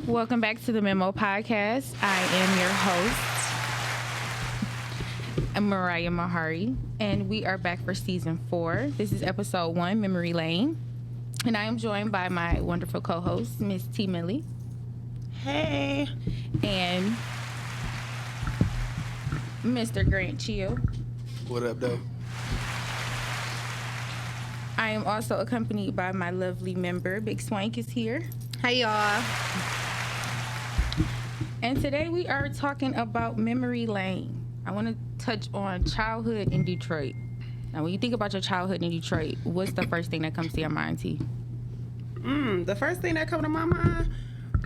Welcome back to the Memo Podcast. I am your host, Mariah Mahari, and we are back for season 4. This is episode 1, Memory Lane, and I am joined by my wonderful co-host, Miss T. Millie. Hey. And Mr. Grant Chill. What up, though? I am also accompanied by my lovely member, Big Swank is here. Hey, y'all. And today we are talking about memory lane. I want to touch on childhood in Detroit. Now, when you think about your childhood in Detroit, what's the first thing that comes to your mind, T? The first thing that comes to my mind,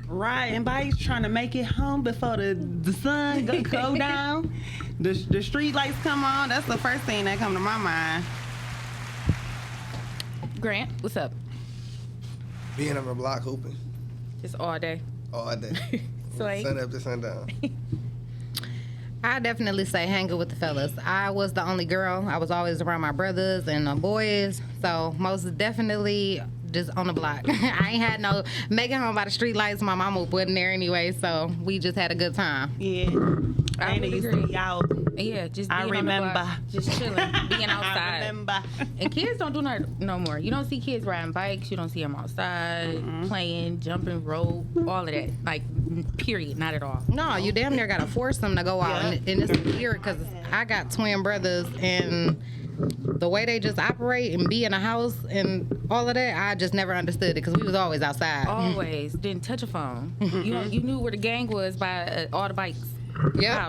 riding bikes, trying to make it home before the sun go down. The street lights come on. That's the first thing that comes to my mind. Grant, what's up? Being on the block hooping Just all day. all day. Swank? Sun up to sundown. I definitely say hanging with the fellas. I was the only girl. I was always around my brothers and the boys. So most definitely just on the block. I ain't had no making home by the street lights. My mama wasn't there anyway, so we just had a good time. Yeah. I Ain't would used agree. to be out. Yeah, just I being on the remember. block, just chilling, being outside. I remember. And kids don't do that no more. You don't see kids riding bikes. You don't see them outside, playing, jumping rope, all of that. Like, period, not at all. No, you damn near gotta force them to go out, Yeah. and it's weird because I got twin brothers, and the way they just operate and be in a house and all of that, I just never understood it because we was always outside. Always. Didn't touch a phone. You knew where the gang was by all the bikes. Yeah,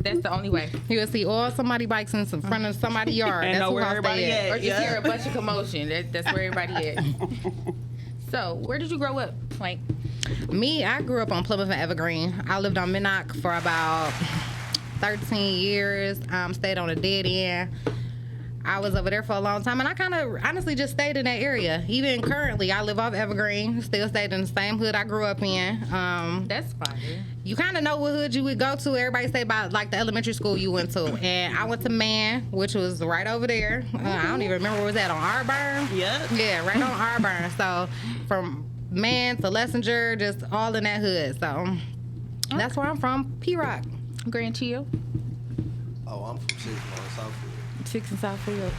That's the only way. you would see all somebody bikes in front of somebody's yard. And That's know who where house everybody they at. Or just hear a bunch of commotion. That's where everybody at. So, where did you grow up, Plank? Me, I grew up on Plymouth and Evergreen. I lived on Minnock for about 13 years. Stayed on a dead end. I was over there for a long time, and I kind of honestly just stayed in that area. Even currently, I live off Evergreen. Still stayed in the same hood I grew up in. That's fire. You kind of know what hood you would go to. Everybody say about like the elementary school you went to. And I went to Man, which was right over there. I don't even remember where it was at, on Arburn. Yep. Yeah, right on Arburn. So from Man to Lessinger, just all in that hood. So that's where I'm from, P-Rock. Grand Chill, Oh, I'm from 6 Mile, Southfield. 6 in Southfield.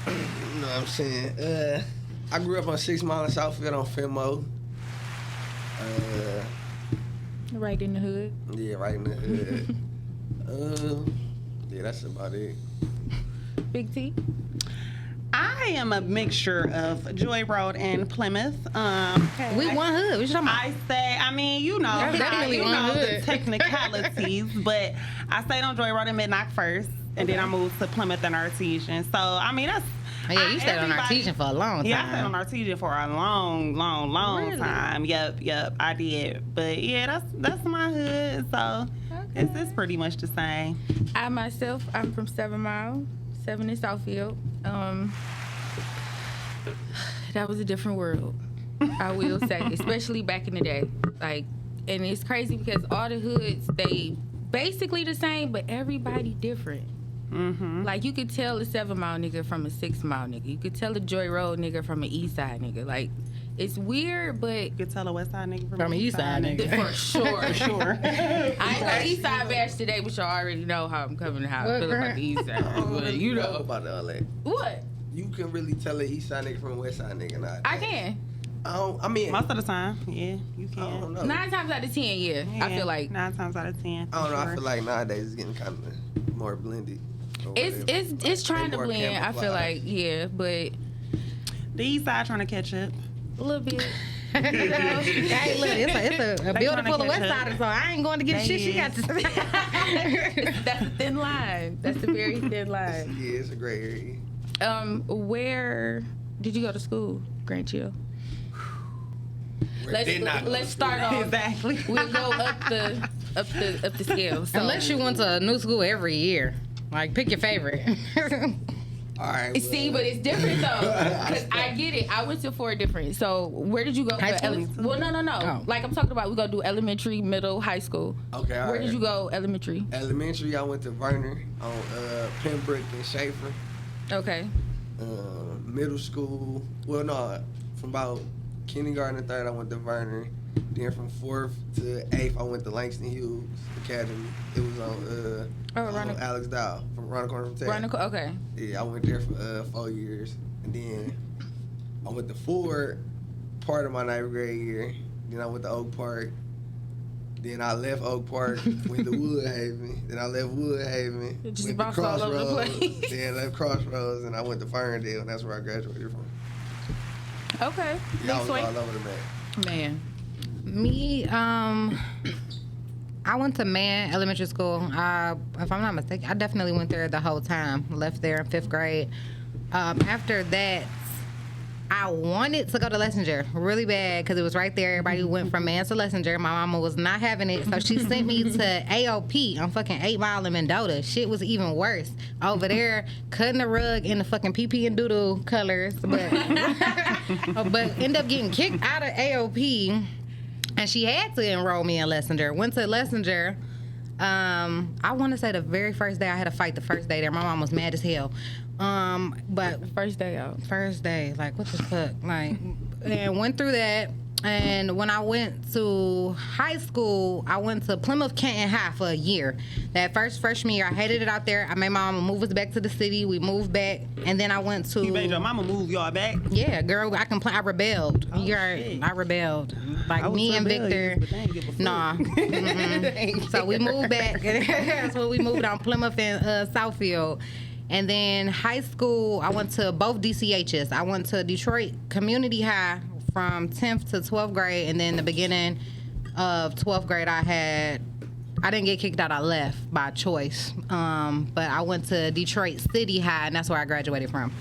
You know what I'm saying? I grew up on 6 Mile in Southfield on Fenmo. Right in the hood. Yeah, right in the hood. Yeah, that's about it. Big T. I am a mixture of Joy Road and Plymouth. We one hood. What you talking about? I say, I mean, you know, That's definitely you one know the hood. technicalities, but I stayed on Joy Road in Midnock first, and then I moved to Plymouth and Artesian. So, I mean, that's... Oh, yeah, you stayed on Artesian for a long time. Yeah, I stayed on Artesian for a long Really? time. Yep, I did. But yeah, that's my hood. So it's pretty much the same. I myself, I'm from 7 Mile, 7 in Southfield. That was a different world, I will say, especially back in the day. Like, and it's crazy because all the hoods, they basically the same, but everybody different. Mm-hmm. Like, you could tell a 7 Mile nigga from a 6 Mile nigga. You could tell a Joy Road nigga from an East Side nigga. Like, it's weird, but You could tell a West Side nigga From a East Side nigga. for sure. For sure. I ain't no East Side bash today, but y'all already know how I'm coming, how I feel about the East Side. But you know. about all that. What? You can really tell an East Side nigga from a West Side nigga. Nah, I can. I mean, Most of the time, yeah, you I can. don't know. 9 times out of 10, yeah. I feel like 9 times out of 10. I don't know. for I feel like nowadays it's getting kind of more blended. or whatever. it's trying to More blend. I feel camouflage. like, yeah, but The East Side trying to catch up. a little bit. Hey, look, it's a building full of West Siders, so I ain't going to get They shit she got to say. That's a thin line. That's a very thin line. Yeah, it's a gray area. Where did you go to school, Grant Chill? Where did not go Let's to start off. Exactly. We'll go up the scale. So, Unless you went to a new school every year. Like, pick your favorite. All right. see, but it's different though. Cause I get it. I went to 4 different. So where did you go? High for school? well, no. Oh. Like I'm talking about, we gonna do elementary, middle, high school. Okay, all Where right. did you go? Elementary. Elementary, I went to Verner on Pembroke and Schaefer. Okay. Middle school, well, no, from about kindergarten to 3rd, I went to Verner. Then from 4th to 8th, I went to Langston Hughes Academy. It was on Alex Dow from around the corner from Texas. Okay. Yeah, I went there for 4 years, and then I went to Ford part of my 9th grade year. Then I went to Oak Park. Then I left Oak Park, went to Woodhaven. Then I left Woodhaven, Just went to bounced all over the Crossroads. place. Then left Crossroads, and I went to Ferndale, and that's where I graduated from. Okay. Yeah, I Big was swing. all over the map. Man. Me, I went to Man Elementary School. If I'm not mistaken, I definitely went there the whole time. Left there in 5th grade. After that, I wanted to go to Lessinger really bad because it was right there. Everybody went from Man to Lessinger. My mama was not having it, so she sent me to AOP on fucking 8 Mile in Mendota. Shit was even worse. Over there, cutting the rug in the fucking pee and doodle colors, but ended up getting kicked out of AOP, and she had to enroll me in Lessinger. Went to Lessinger. I want to say the very first day I had a fight. The first day there, my mom was mad as hell. But First day out. first day, like what the fuck, like, and went through that. And when I went to high school, I went to Plymouth Canton High for a year. That freshman year, I hated it out there. I made my mama move us back to the city. We moved back, and then I went to. You made your mama move y'all back? Yeah, girl, I rebelled. Oh, I rebelled. Like I was me and rebellious, Victor. but they ain't give a fuck. Nah. Mm-mm. So we moved back. That's when we moved on Plymouth and Southfield. And then high school, I went to both DCHs. I went to Detroit Community High from 10th to 12th grade, and then the beginning of 12th grade, I didn't get kicked out. I left by choice. But I went to Detroit City High, and that's where I graduated from.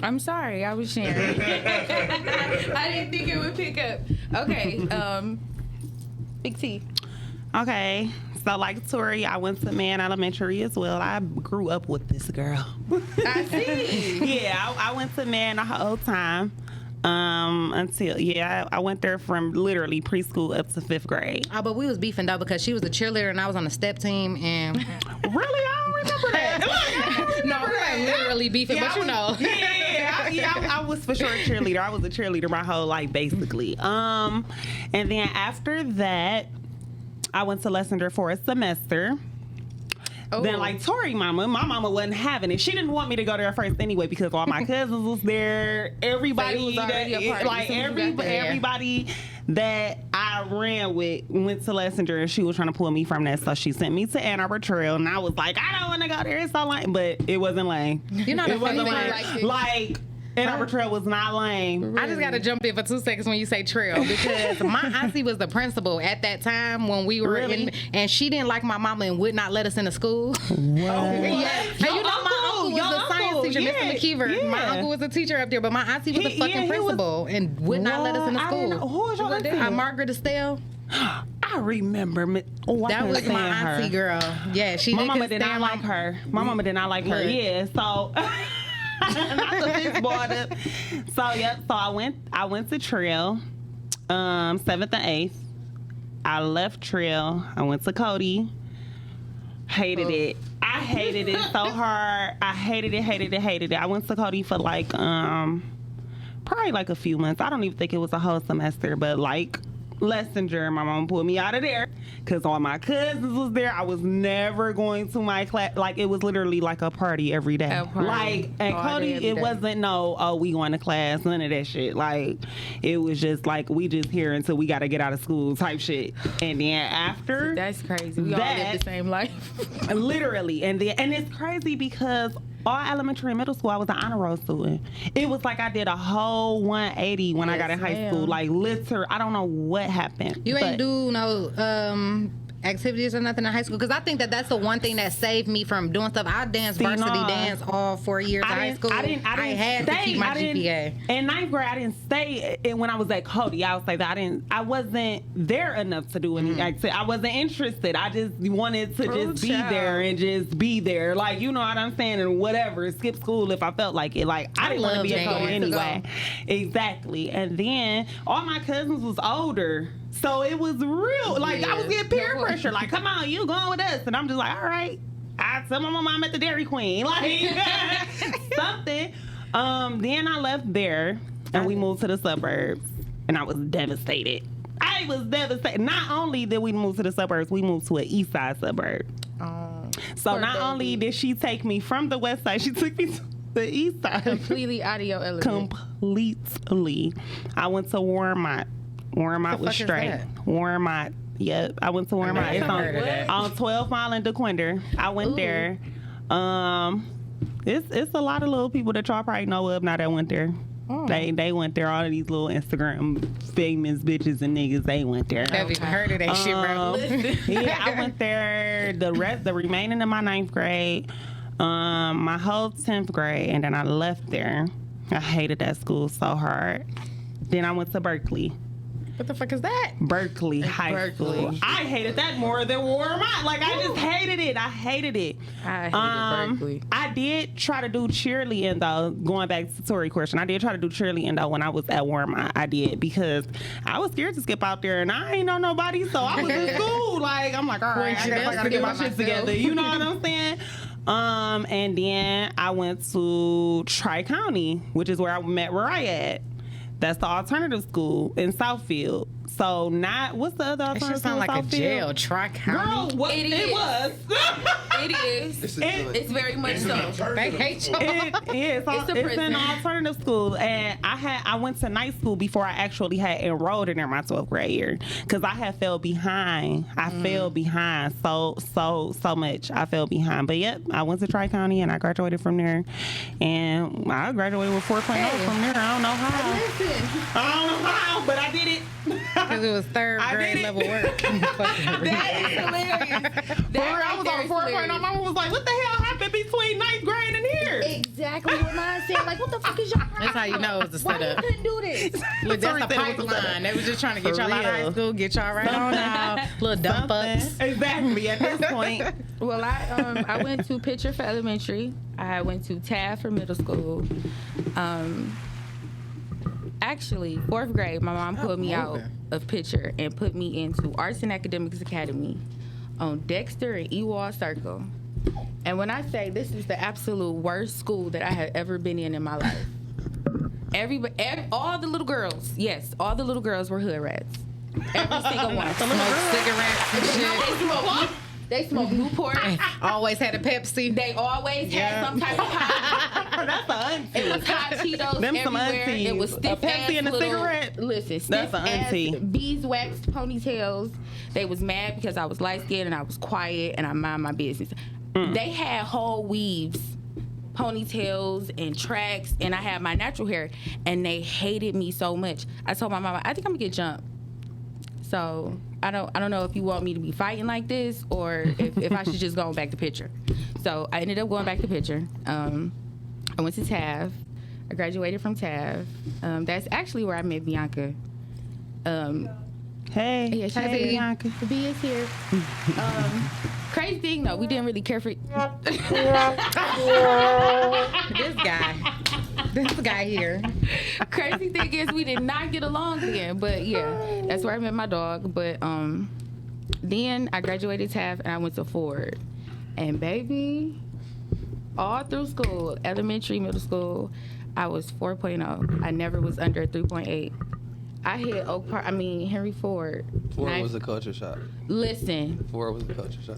I'm sorry, I was sharing. I didn't think it would pick up. Okay, Big T. Okay, so like Tori, I went to Man Elementary as well. I grew up with this girl. I see. Yeah, I went to Man the whole time. I went there from literally preschool up to 5th grade. Oh, but we was beefing though because she was a cheerleader and I was on the step team and Really? I don't remember that. no, we weren't literally beefing, but you know. I was for sure a cheerleader. I was a cheerleader my whole life, basically. And then after that, I went to Lessinger for a semester. Oh. Then, like Tori my mama wasn't having it. She didn't want me to go there first anyway because all my cousins was there. Everybody, So it was already a party like as soon as you got there. everybody that I ran with went to Lessinger, and she was trying to pull me from that. So she sent me to Ann Arbor Trail, and I was like, I don't want to go there. It's so lame, but it wasn't lame. You know the it funny wasn't thing, lame. Like Ann Arbor Trail was not lame. I just got to jump in for 2 seconds when you say trail because my auntie was the principal at that time when we were Really? and she didn't like my mama and would not let us into school. What? Yeah. And you know my uncle was your the science uncle, teacher, yeah, Mr. McKeever. yeah. My uncle was a teacher up there, but my auntie was the fucking he was- principal and would not let us into What? I didn't know. school. Who was your auntie? Margaret Estelle. I remember. I That was couldn't my stand her. auntie girl. Yeah, she My didn't mama did not stand like her. My mama did not like her. Look. Yeah, so not the fist board up. So yep. So I went to Trail, 7th and 8th. I left Trail. I went to Cody. Hated it. I hated it so hard. I hated it. I went to Cody for like probably like a few months. I don't even think it was a whole semester, but like Lessinger, my mom pulled me out of there because all my cousins was there. I was never going to my class. Like it was literally like a party every day. A party Like at all Cody, day, every it day. wasn't we going to class, none of that shit. Like it was just like we just here until we got to get out of school type shit. And then after That's crazy. We all live the same life. literally, and it's crazy because all elementary and middle school, I was an honor roll student. It was like I did a whole 180 when I got in high ma'am. school. Like, I don't know what happened. You but ain't do no activities or nothing in high school because I think that's the one thing that saved me from doing stuff. I danced varsity no. dance all 4 years of high school. I didn't had stay. to keep my GPA. In 9th grade, I didn't stay. And when I was at Cody, I was like, I wasn't there enough to do any activity. I wasn't interested. I just wanted to just be child. there and just be there. Like, you know what I'm saying? And whatever, skip school if I felt like it. Like, I didn't want to love be at Cody dance. anyway. Exactly. And then all my cousins was older. So it was real. Like, I was getting peer pressure. Like, come on, you going with us. And I'm just like, all right. I tell my mom I'm at the Dairy Queen. Like, something. Then I left there and we moved to the suburbs, and I was devastated. I was devastated. Not only did we move to the suburbs, we moved to an east side suburb. So not only did she take me from the west side, she took me to the east side. Completely out of your element. Completely. I went to Warmont. Warmont was straight. Warmont. Yep, I went to Warmont. It's on 12 Mile in DeQuinder. I went there. It's a lot of little people that y'all probably know of now that went there. They went there. All of these little Instagram famous bitches and niggas, they went there. Have you heard of that shit, bro? Yeah, I went there the remaining of my 9th grade, my whole 10th grade, and then I left there. I hated that school so hard. Then I went to Berkeley. What the fuck is that? Berkeley High School. I hated that more than Warmont. Like, I just hated it. I hated Berkeley. I did try to do cheerleading, though. Going back to Tori's question, I did try to do cheerleading, though, when I was at Warmont. I did, because I was scared to skip out there, and I ain't know nobody, so I was in school. Like, I'm like, all right, I guess I gotta get my shit together. You know what I'm saying? And then I went to Tri-County, which is where I met Mariah at. That's the alternative school in Southfield. So what's the other alternative school? It should sound like a jail. Tri-County. Girl, it was. It is. It's very much so. They hate you. It's an alternative school, and I went to night school before I actually had enrolled in there my 12th grade year, because I had fell behind. I fell behind so much. I fell behind. But yep, I went to Tri-County and I graduated from there, and I graduated with 4.0 from there. I don't know how. I don't know how, but I did it. Because it was third grade level work. That is hilarious. I was on 4.0. My mom was like, what the hell happened between 9th grade and here? Exactly what mine said. Like, what the fuck is your problem? That's how you know it was a Why you setup. couldn't do this? Look, that's the pipeline. They was just trying to get y'all out of high school, get y'all right on out. Little dump ups. Exactly, at this point. Well, I went to Pitcher for elementary. I went to Taft for middle school. Actually, 4th grade, my mom pulled me out of Pitcher and put me into Arts and Academics Academy on Dexter and Ewald Circle. And when I say this is the absolute worst school that I had ever been in my life, all the little girls, yes, all the little girls were hood rats. Every single one. Smoked cigarettes and shit. They smoked Newport. Always had a Pepsi. They always had some type of pie. That's the auntie. It was hot Cheetos Them some everywhere. aunties. It was stiff A Pepsi and a little, cigarette. Listen, That's stiff the auntie. ass beeswax ponytails. They was mad because I was light skinned and I was quiet and I mind my business. They had whole weaves, ponytails and tracks, and I had my natural hair, and they hated me so much. I told my mama, I think I'm gonna get jumped. So I don't know if you want me to be fighting like this or if I should just go back to Pitcher. So I ended up going back to Pitcher. I went to Taft. I graduated from Taft. That's actually where I met Bianca. Hey, Yeah, she's hey, here. Bianca. B is here. Crazy thing though, we didn't really care for This guy here. Crazy thing is we did not get along then. But yeah, that's where I met my dog. But then I graduated Taft and I went to Ford. And baby, all through school, elementary, middle school, I was 4.0. I never was under 3.8. I hit Henry Ford. Ford was a culture shock. Listen. Ford was a culture shock.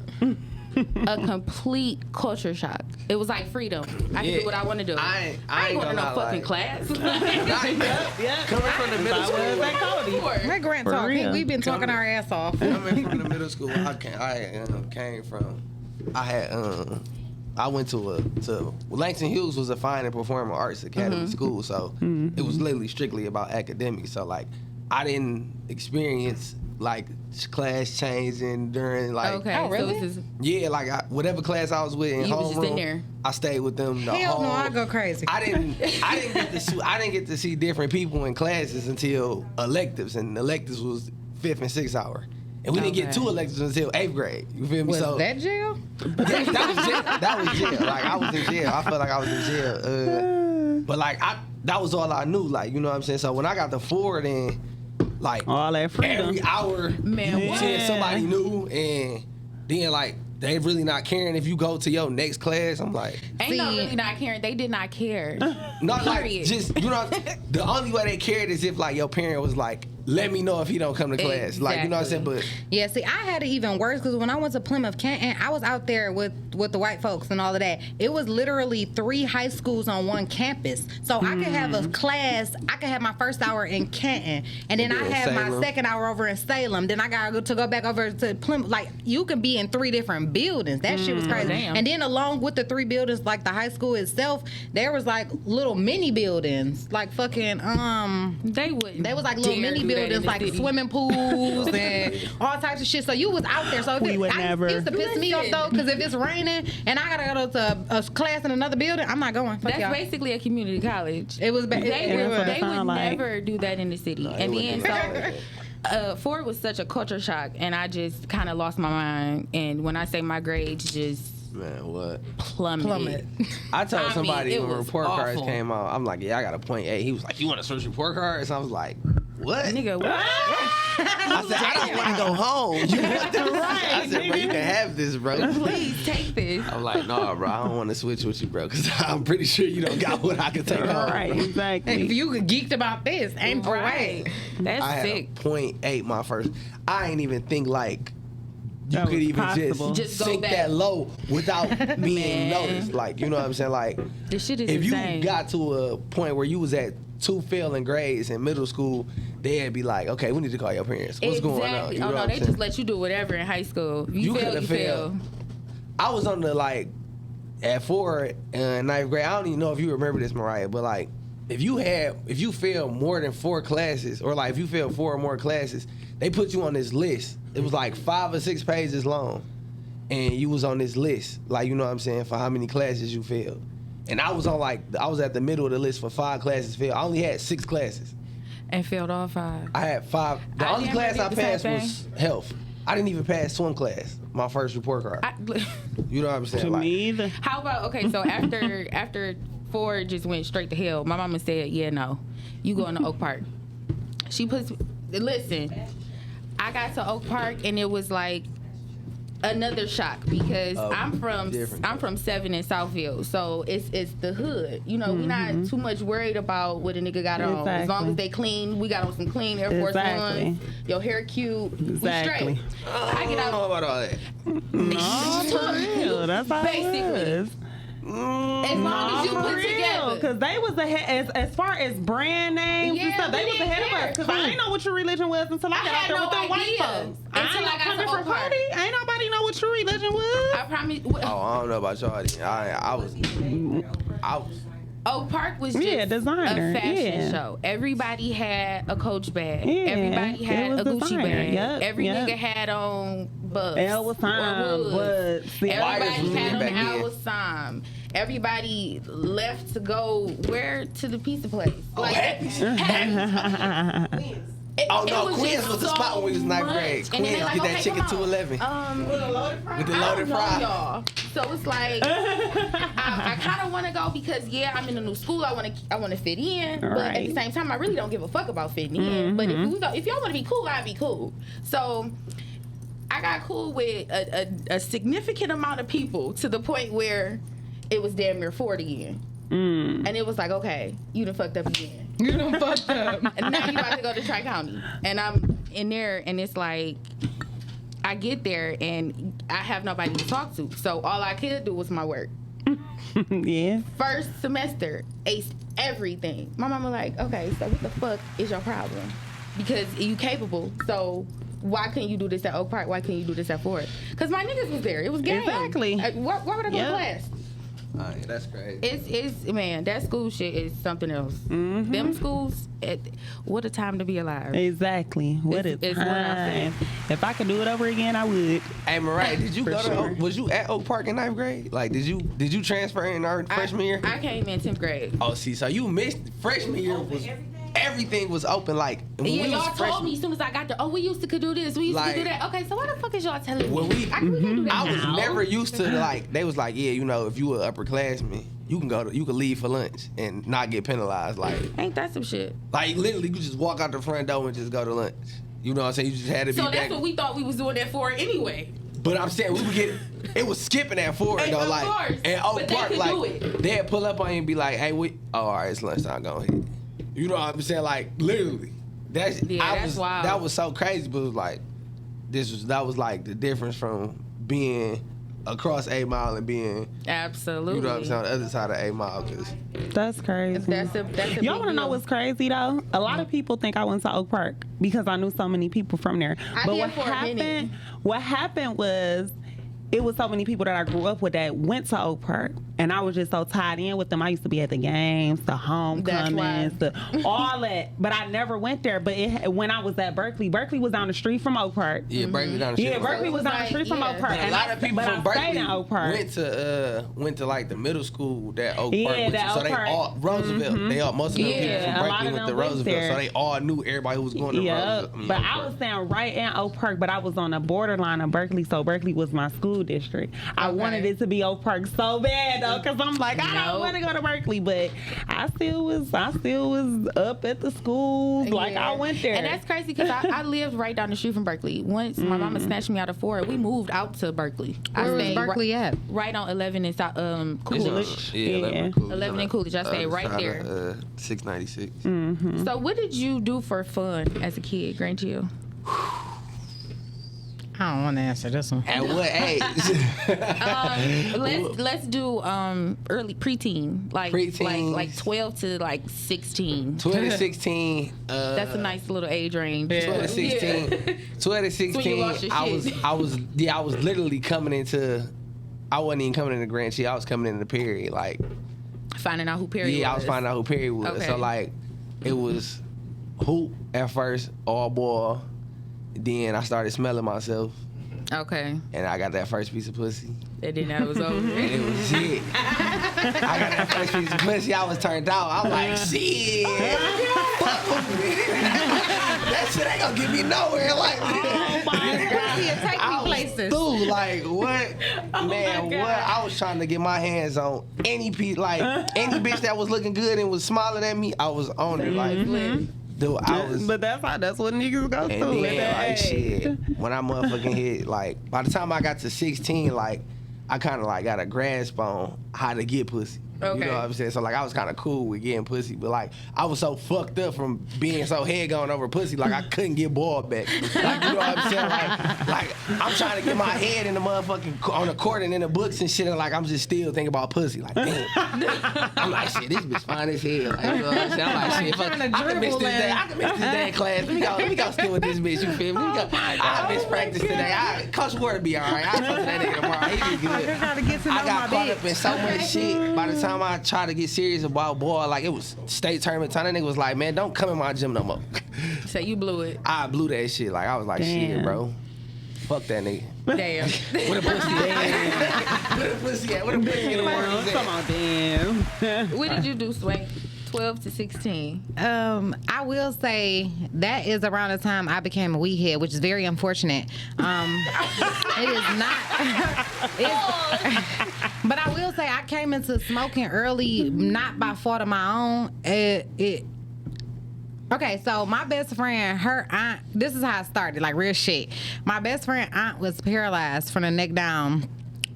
A complete culture shock. It was like freedom. I can do what I want to do. I ain't going to no gonna fucking lie. class. Coming from the middle school. My Grant talk. We've been talking our ass off. Coming from the middle school, I went to Langston Hughes was a fine and performing arts academy school, so it was literally strictly about academics. So like, I didn't experience like class changing during like. Okay. Oh, really? So this is, Yeah, like whatever class I was with in You was just in there. homeroom, I stayed with them the Hell whole. no, I go crazy. I didn't get to see different people in classes until electives, and electives was 5th and 6th hour. And we didn't get 2 electives until 8th grade. You feel me? Was so that jail? that was jail. Like I was in jail. I felt like I was in jail. But like that was all I knew. Like, you know what I'm saying? So when I got to Ford and like All that freedom. every hour Man, you what? said somebody new, and then like they really not caring if you go to your next class. I'm like, Ain't no really not caring. They did not care. not like Period. just the only way they cared is if like your parent was like, let me know if he don't come to class. Like, you know what I'm saying? But yeah, see, I had it even worse because when I went to Plymouth Canton, I was out there with the white folks and all of that. It was literally 3 high schools on one campus. So I could have a class, I could have my first hour in Canton, and then I had my second hour over in Salem. Then I got to go back over to Plymouth. Like, you can be in 3 different buildings. That shit was crazy. Damn. And then along with the 3 buildings, like the high school itself, there was like little mini buildings. Like fucking, They wouldn't. they was like little dare mini do that in buildings, the like city. swimming pools and all types of shit. So you was out there. So if We would never. it used to piss me off though, because if it's raining and I gotta go to a class in another building, I'm not going. Fuck That's y'all. basically a community college. It was. They would sound like. never do that in the city. And then so Ford was such a culture shock, and I just kind of lost my mind. And when I say my grades just man, what? plummeted. I told somebody it when was report cards awful. came out, I'm like, yeah, I got a .8. He was like, you want to switch report cards? I was like, what? Nigga, what? I said, I don't want to go home. You want this? I said, bro, you can have this, bro. Please take this. I'm like, no, bro, I don't want to switch with you, bro, because I'm pretty sure you don't got what I can take home. Right, If exactly. you geeked about this, ain't Right. That's I had sick. a .8 my first. I ain't even think like you That could was even possible. Just go sink back. that low without being Man. noticed. Like, you know what I'm saying? Like, This shit is if insane. you got to a point where you was at 2 failing grades in middle school, they'd be like, okay, we need to call your parents. What's going on? You know Oh what no, I'm they saying? just let you do whatever in high school. You fail, coulda you fail. I was on the like at 4 ninth grade. I don't even know if you remember this, Mariah, but like if you failed more than 4 classes, or like if you failed 4 or more classes, they put you on this list. It was like 5 or 6 pages long, and you was on this list, like, you know what I'm saying, for how many classes you failed. And I was at the middle of the list for 5 classes failed. I only had 6 classes. And failed all 5. I had 5. The I only never class did I the same passed thing. was health. I didn't even pass swim class, my first report card. You know what I'm saying? To Like, me either. How about so after Ford just went straight to hell, my mama said, yeah, no, you going to Oak Park. Listen, I got to Oak Park and it was like another shock because I'm from 7 in Southfield, so it's the hood. You know, we're not too much worried about what a nigga got on. As long as they clean, we got on some clean Air Force Ones. Your hair cute, Exactly. we straight. I get I don't know out. about all that. No, for real. That's how Basically. it was. As long as you put together. Because they was ahead as far as brand names and Yeah, stuff. They we was didn't ahead of care. us. Because I ain't know what your religion was until I got out had there no with them white idea folks. I until ain't I got to coming from Oak Park. party. Ain't nobody know what your religion was. I promise. Oh, I don't know about y'all. I was. Oak Park was just designer. a fashion Yeah. show. Everybody had a Coach bag. Yeah, Everybody it had was a Gucci designer. bag. Yep, Every yep. nigga had on Bucks. Elvis time, or Woods. Bucks. Yeah. Wires Everybody was had on in back then. Elvis time. Everybody left to go where to the pizza place. Like, Oh it no, was Queens just was the so spot when we was in ninth grade. much. And then Queens, they like, get that okay, chicken come on. 211 with the I loaded don't know, fry. y'all. So it's like I kind of want to go because I'm in a new school. I want to fit in, but at the Right. same time, I really don't give a fuck about fitting in. But if y'all want to be cool, I'd be cool. So I got cool with a significant amount of people to the point where it was damn near 40 in. And it was like, okay, you done fucked up again. You done fucked up. And now you about to go to Tri-County. And I'm in there, and it's like, I get there, and I have nobody to talk to. So all I could do was my work. Yeah. First semester, aced everything. My mama like, okay, so what the fuck is your problem? Because you capable, so why couldn't you do this at Oak Park? Why couldn't you do this at Ford? Because my niggas was there. It was game. Exactly. Why would I go Yep. to class? That's crazy. It's man, that school shit is something else. Them schools, what a time to be alive. Exactly. What a It's what I time. If I could do it over again, I would. Hey, Mariah, did you For go to sure. was you at Oak Park in ninth grade? Like, did you transfer in our freshman year? I came in 10th grade. Oh, see, so you missed freshman year. Was everything was open? Like, when Yeah, we y'all was told freshmen, me as soon as I got there, we used to could do this, we used to Like- could do that. Okay, so why the fuck is y'all telling me? When we- we can't do that I was now. never used to like. They was like, yeah, you know, if you were upperclassman, you can leave for lunch and not get penalized. Like Ain't that some shit? literally, you could just walk out the front door and just go to lunch. You know what I'm saying? You just had to be So back. that's what we thought we was doing that for anyway. But I'm saying we would get it was skipping at 4 though, of like course. and Oak But they Park, could like do it. they'd pull up on you and be like, "Hey, all right, it's lunchtime, go ahead." You know what I'm saying? Like literally, that's wild. That was so crazy, but it was like that was like the difference from being across 8 Mile and being Absolutely. you know what I'm saying on the other side of 8 Mile. Cause That's crazy. That's a Y'all want to know what's crazy though? A lot of people think I went to Oak Park because I knew so many people from there. I But did what for a minute. happened? What happened was. It was so many people that I grew up with that went to Oak Park, and I was just so tied in with them. I used to be at the games, the homecomings, all that. But I never went there. But when I was at Berkeley was down the street from Oak Park. yeah, Berkeley down the street. Yeah, Berkeley was down the street from Oak Park. But a lot of people from stayed Berkeley in Oak Park. went to like the middle school that Oak Yeah, Park went that to. So Oak they Park. all Roosevelt. They all most of them Yeah, people a from lot Berkeley of went to them went Roosevelt, there. so they all knew everybody who was going to Roosevelt. But I was saying right in Oak Park, but I was on the borderline of Berkeley, so Berkeley was my school district. I wanted it to be Oak Park so bad though, because I'm like, I don't want to go to Berkeley, but I still was up at the schools, like I went there. And that's crazy because I lived right down the street from Berkeley. Once my mama snatched me out of Ford, we moved out to Berkeley. Where was Berkeley at? Right on 11 and Coolidge. Yeah, 11 and Coolidge. I stayed right there. 696. So what did you do for fun as a kid, Grand Jill? I don't want to answer this one. At what age? Let's do early preteen, like 12 to like 16. 2016. That's a nice little age range. 2016. Yeah. 2016. When you lost your shit. I was literally coming into. I wasn't even coming into Grand Chi. I was coming into Perry. Like Finding out who Perry was. I was finding out who Perry was. Okay. So like, it was hoop at first, all ball. Then I started smelling myself, Okay. and I got that first piece of pussy. They didn't know it was over. And it was it. I got that first piece of pussy. I was turned out. I was like, shit. Fuck with me. That shit ain't gonna get me nowhere. Like, oh my God. Take me places. Dude, like, what? Man, what? I was trying to get my hands on any piece, like, any bitch that was looking good and was smiling at me, I was on it. Like, dude, I was. But that's what niggas go And through. then, like, shit, when I motherfucking hit, like, by the time I got to 16, like, I kind of, like, got a grasp on how to get pussy. Okay. You know what I'm saying? So, like, I was kind of cool with getting pussy, but, like, I was so fucked up from being so head going over pussy, like, I couldn't get boiled back. Like, you know what I'm saying? Like I'm trying to get my head in the motherfucking, on the court and in the books and shit, and, like, I'm just still thinking about pussy. Like, damn. I'm like, shit, this bitch fine as hell. Like, you know what I'm saying? I'm like, shit, fuck, I can miss this day. I can miss this day in class. Let me go still with this bitch, you feel me? I miss practice today. Coach Ward be all right. I'll talk to that nigga tomorrow. He be good. I got caught up in so much shit. By the time I tried to get serious about boy, like, it was state tournament time. That nigga was like, man, don't come in my gym no more. So you blew it. I blew that shit. Like, I was like, shit, bro. Fuck that nigga. Damn. What a pussy at? What a pussy at? What a pussy in the world? Come on, damn. What did you do, Sway? 12 to 16. I will say that is around the time I became a weed head, which is very unfortunate. It is not. But I will say I came into smoking early, not by fault of my own. Okay, so my best friend, her aunt, this is how it started, like real shit. My best friend aunt was paralyzed from the neck down.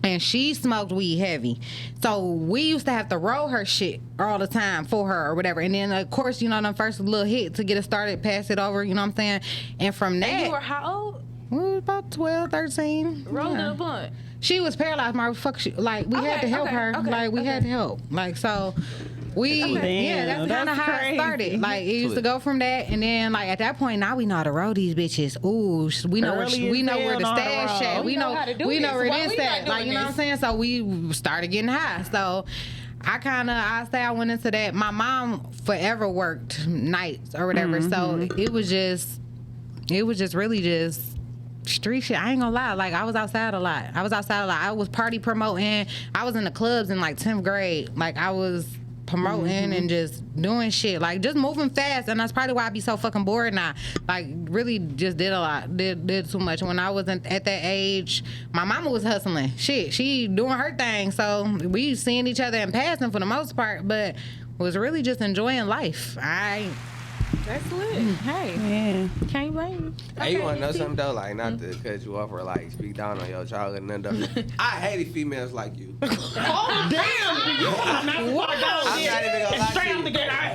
And she smoked weed heavy. So we used to have to roll her shit all the time for her or whatever. And then, of course, you know, the first little hit to get it started, pass it over, you know what I'm saying? And from that... And you were how old? We were about 12, 13. Rolling a blunt. She was paralyzed, like, we had to help her. Like, we had to help. Like, so... that's kind of how it started. Like, it used to go from that, and then, like, at that point, now we know how to roll these bitches. Ooh, we know where the stash at. We know where this at. Like, you know what I'm saying? So we started getting high. So I say I went into that. My mom forever worked nights or whatever. So it was just really just street shit. I ain't gonna lie. Like, I was outside a lot. I was party promoting. I was in the clubs in, like, 10th grade. Like, I was promoting and just doing shit, like just moving fast, and that's probably why I be so fucking bored now. Like, really just did a lot, did too much. When I wasn't at that age, my mama was hustling shit, she doing her thing, so we seeing each other in passing for the most part, but was really just enjoying life. That's lit. Hey, Yeah. can't blame you. Hey, you want to know something though? Like, not to cut you off or like speak down on your childhood and nothing. Though. I hated females like you. Oh, damn. What? I'm not even gonna lie to you.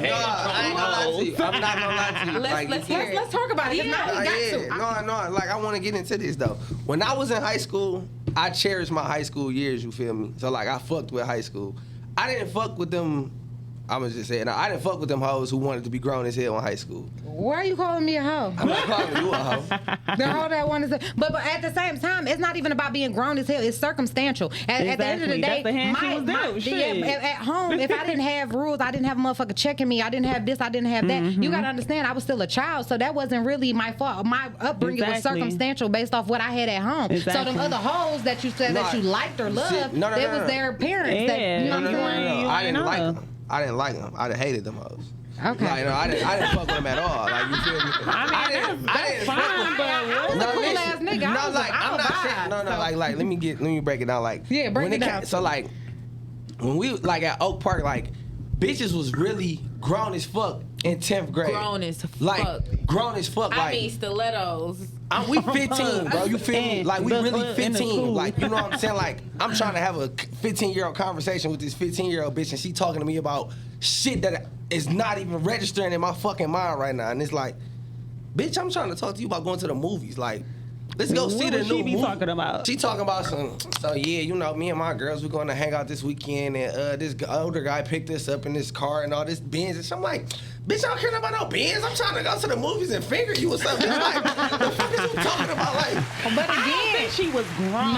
No, I ain't gonna lie to you. I'm not gonna lie to you. Let's talk about it. No. Like, I want to get into this though. When I was in high school, I cherished my high school years. You feel me? So like, I fucked with high school. I didn't fuck with them. I'm gonna just say it. I didn't fuck with them hoes who wanted to be grown as hell in high school. Why are you calling me a hoe? I'm not calling you a hoe. The hoe that wanted to, but at the same time, it's not even about being grown as hell. It's circumstantial. At the end of the day, that's the hand she was dealt. At home, if I didn't have rules, I didn't have a motherfucker checking me. I didn't have this. I didn't have that. You gotta understand, I was still a child, so that wasn't really my fault. My upbringing was circumstantial based off what I had at home. So them other hoes that you said that you liked or loved, they was their parents. That, you know what I'm saying? I didn't like them. I didn't like them. I hated them hoes. Okay. Like, I didn't fuck with them at all. Like, you feel me? That's fine, but I was a cool ass nigga. I'm not saying. Like, let me break it down. Like, yeah, break it down. So like, when we like at Oak Park, like, bitches was really grown as fuck in 10th grade. Grown as fuck. Like, grown as fuck. I Like, mean stilettos. we 15, bro. You feel me? Like, we really 15. Like, you know what I'm saying? Like, I'm trying to have a 15-year-old conversation with this 15-year-old bitch, and she talking to me about shit that is not even registering in my fucking mind right now. And it's like, bitch, I'm trying to talk to you about going to the movies. Like, let's go see the new she be movie. talking about? She talking about some. So yeah, you know, me and my girls, we're going to hang out this weekend, and this older guy picked us up in this car and all this Benz. And so I'm like, bitch, I don't care about no Benz. I'm trying to go to the movies and finger you or something. It's like, the fuck is you talking about? Like, but I don't think she was grown.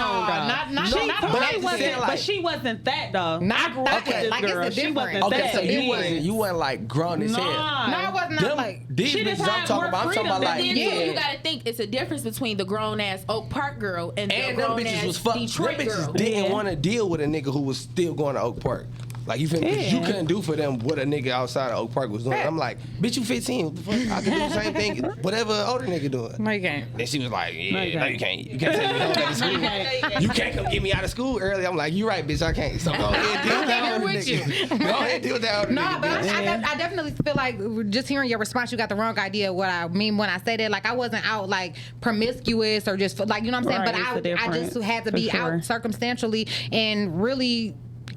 But she wasn't that though. Not I grew up with this like girl. it's a She wasn't difference. that. so big. you wasn't like grown as hell. No, I was not like. These She just bitches I'm had talking more about, I'm talking about freedom like, than So you gotta think it's a difference between the grown ass Oak Park girl and the and them grown bitches ass was fucked. Them Detroit bitches girl. didn't want to deal with a nigga who was still going to Oak Park. Like, you feel me? 'Cause you couldn't do for them what a nigga outside of Oak Park was doing. I'm like, bitch, you 15. What the fuck? I can do the same thing, whatever an older nigga doing. No, you can't. And she was like, yeah, no, you can't. You can't take me home out of school. You can't come get me out of school early. I'm like, you right, bitch, I can't. So go ahead, deal with that older nigga. Go ahead, deal with that older nigga. No, but I definitely feel like just hearing your response, you got the wrong idea of what I mean when I say that. Like, I wasn't out like promiscuous or just like, you know what I'm saying? Right, but I just had to be out circumstantially and really.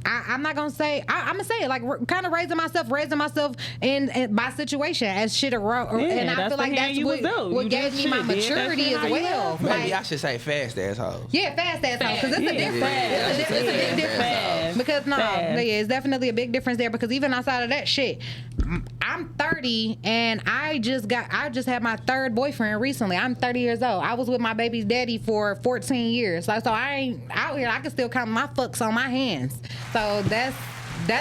I'm not gonna say. I'm gonna say it like kind of raising myself in my situation as shit arose, and I feel like that's what gave me my maturity as well. Maybe I should say fast asshole. Yeah, fast asshole, because it's a difference. It's a big difference. Because it's definitely a big difference there. Because even outside of that shit, I'm 30 and I just had my third boyfriend recently. I'm 30 years old. I was with my baby's daddy for 14 years. So I ain't out here. I can still count my fucks on my hands. So that's